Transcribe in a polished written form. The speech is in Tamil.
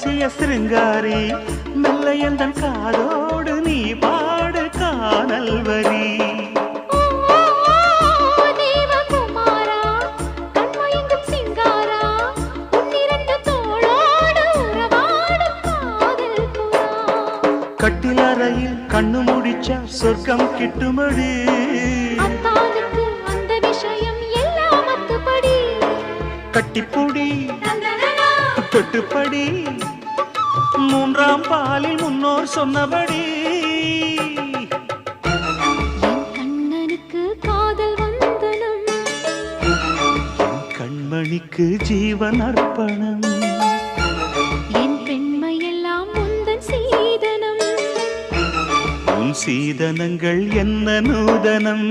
ரகசிய சிருங்காரி மெல்ல எந்தன் காதோடு நீ பாடு காணல் வரி கட்டிலறையில் கண்ணு முடிச்சா சொர்க்கம் கிட்டுமடி அந்த விஷயம் எல்லாம் அத்துப்படி கட்டிப்புடி தொட்டுப்படி மூன்றாம் பாலில் முன்னோர் சொன்னபடி என் கண்ணனுக்கு காதல் வந்தனம் என் கண்மணிக்கு ஜீவன் அர்ப்பணம் என் பெண்மையெல்லாம் முந்தன் சீதனம் உன் சீதனங்கள் என்ன நூதனம்